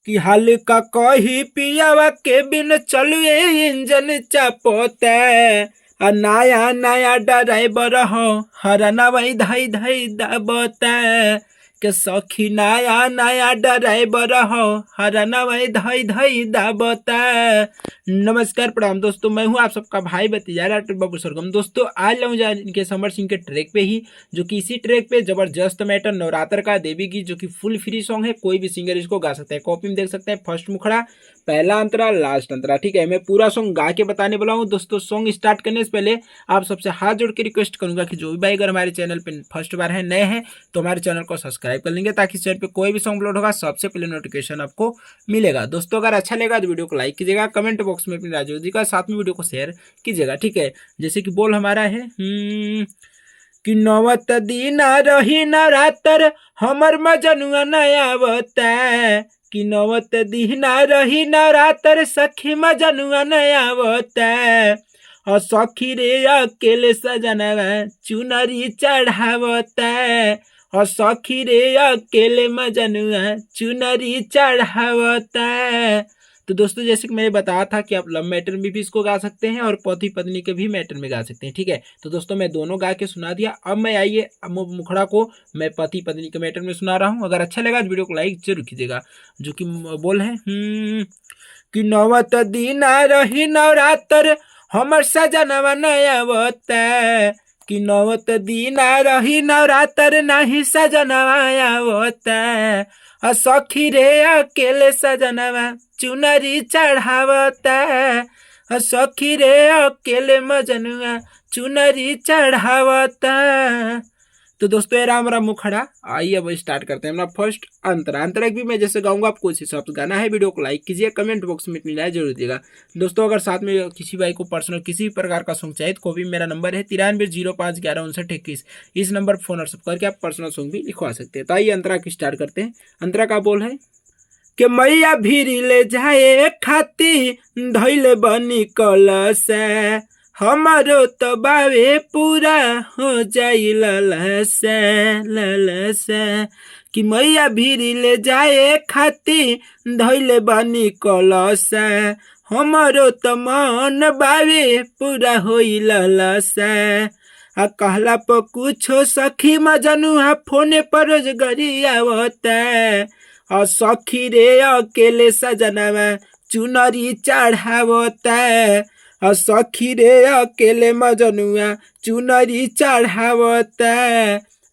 कि हल्का कही पियावा के बिन चलुए इंजन चापोते आ नया नया ड्राइवर हो हरना वही धई धई दबोते के सखी नया नया ड्राइवर हो हरना वही धई धई दबोते। नमस्कार प्रणाम दोस्तों, मैं हूं आप सबका भाई भतीजा डॉक्टर बाबू सरगम। दोस्तों आज लाऊं जा इनके समर सिंह के ट्रैक पे ही, जो कि इसी ट्रैक पे जबरदस्त मैटर नवरात्र का देवी गीत जो कि फुल फ्री सॉन्ग है, कोई भी सिंगर इसको गा सकता है। कॉपी में देख सकते हैं फर्स्ट मुखड़ा, पहला अंतरा, लास्ट अंतरा। ठीक है, मैं पूरा सॉन्ग गा के बताने वाला हूँ। दोस्तों सॉन्ग स्टार्ट करने से पहले आप सबसे हाथ जोड़ के रिक्वेस्ट करूंगा कि जो भी भाई अगर हमारे चैनल पे फर्स्ट बार है, नए हैं, तो हमारे चैनल को सब्सक्राइब कर लेंगे ताकि इस चैनल पे कोई भी सॉन्ग अपलोड होगा सबसे पहले नोटिफिकेशन आपको मिलेगा। दोस्तों अगर अच्छा लगेगा तो वीडियो को लाइक कीजिएगा, कमेंट बॉक्स में अपनी राय दीजिएगा, साथ में वीडियो को शेयर कीजिएगा। ठीक है, जैसे कि बोल हमारा है कि नवत दिन रही नवरात्र हमर मजनुआ नया बता, कि नवत दिन रही नवरात्र सखी मजनुआ नया बता, और सखी रे अकेले सजनवा चुनरी चढ़ावता, और सखी रे अकेले मजनुआ चुनरी चढ़ावता। तो दोस्तों जैसे कि मैंने बताया था कि आप लव मैटर में भी इसको गा सकते हैं और पति पत्नी के भी मैटर में गा सकते हैं। ठीक है, तो दोस्तों मैं दोनों गा के सुना दिया। अब मैं आइए मुखड़ा को मैं पति पत्नी के मैटर में सुना रहा हूँ। अगर अच्छा लगा तो वीडियो को लाइक जरूर कीजिएगा। जो कि बोल है कि नवत दिन रही नवरात्र हमर सजनवा नया बता, कि नवत दिन रही नवरात्र नहीं सजनवा आवता, और सखी रे अकेले सजनवा चुनरी चढ़ावता, और सखी रे अकेले मजनुआ चुनरी चढ़ावता। तो दोस्तों ये राम राम मुखड़ा। आइए अब स्टार्ट करते हैं अपना फर्स्ट अंतरा। अंतरा भी मैं जैसे गाऊंगा आपको उसी हिसाब से गाना है। वीडियो को लाइक कीजिए, कमेंट बॉक्स में अपनी राय जरूर दीजिएगा। दोस्तों अगर साथ में किसी भाई को पर्सनल किसी प्रकार का सॉन्ग चाहिए तो कॉपी मेरा नंबर है 9305115921। इस नंबर पर फोन और सब करके आप पर्सनल सॉन्ग भी लिखवा सकते हैं। तो आइए अंतरा की स्टार्ट करते हैं। अंतरा का बोल है कि मैया भीरी ले जाए खाती धैले बनी कलश, हमारो तो बावे पूरा हो जाई ललसा ललसा, कि मैया भीरी ले जाए खाती धैले बनी कलश, हमारो तो मन बावे पूरा होई ललसा। आ कहला पर कुछो सखी मजनुआ फोने पर रोजगारी आवता, और सखी रे अकेले सजनवा चुनरी चढ़ावता, और सखी रे अकेले मजनुआ चुनरी चढ़ावता।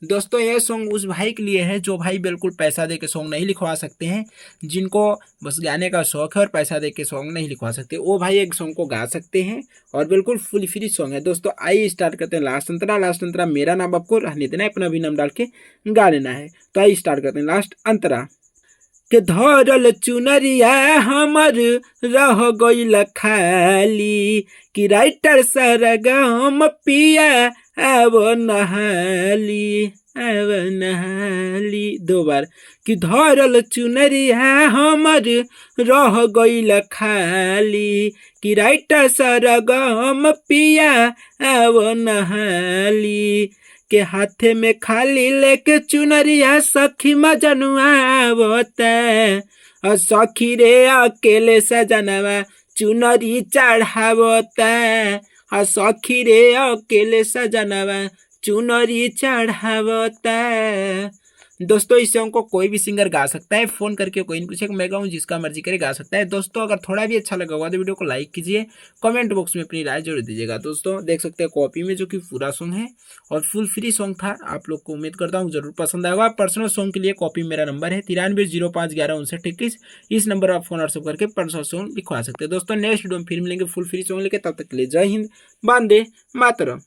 दोस्तों ये सॉन्ग उस भाई के लिए है जो भाई बिल्कुल पैसा दे के सॉन्ग नहीं लिखवा सकते हैं, जिनको बस गाने का शौक है और पैसा दे के सॉन्ग नहीं लिखवा सकते, वो भाई एक सॉन्ग को गा सकते हैं और बिल्कुल फुल फ्री सॉन्ग है। दोस्तों आइए स्टार्ट करते हैं लास्ट अंतरा। लास्ट अंतरा मेरा नाम आपको रहने देना है, अपना भी नाम डाल के गा लेना है। तो आइए स्टार्ट करते हैं लास्ट अंतरा। के धरल चुनरिया हमर रह गइल खाली, कि राइटर सरगम पिया अब नहाली अब नहाली। दो बार, कि धरल चुनरिया हमर रह गइल खाली, कि राइटर सरगम पिया अब नहाली, के हाथे में खाली लेके चुनरिया सखी मजनुआ आवता, और सखी रे अकेले सजनवा चुनरी चढ़ावता, और सखी रे अकेले सजनवा चुनरी चढ़ावता। दोस्तों इस सॉन्ग को कोई भी सिंगर गा सकता है, फोन करके कोई नहीं पूछेगा, मैं गाऊं जिसका मर्जी करे गा सकता है। दोस्तों अगर थोड़ा भी अच्छा लगा होगा तो वीडियो को लाइक कीजिए, कमेंट बॉक्स में अपनी राय जरूर दीजिएगा। दोस्तों देख सकते हैं कॉपी में जो कि पूरा सॉन्ग है और फुल फ्री सॉन्ग था। आप लोग को उम्मीद करता हूँ जरूर पसंद आएगा। पर्सनल सॉन्ग के लिए कॉपी मेरा नंबर है 9305115921। इस नंबर पर आप फोन व्हाट्सएप करके पर्सनल सॉन्ग लिखवा सकते हैं। दोस्तों नेक्स्ट वीडियो में फिर मिलेंगे फुल फ्री सॉन्ग लेके, तब तक के लिए जय हिंद, वंदे मातरम।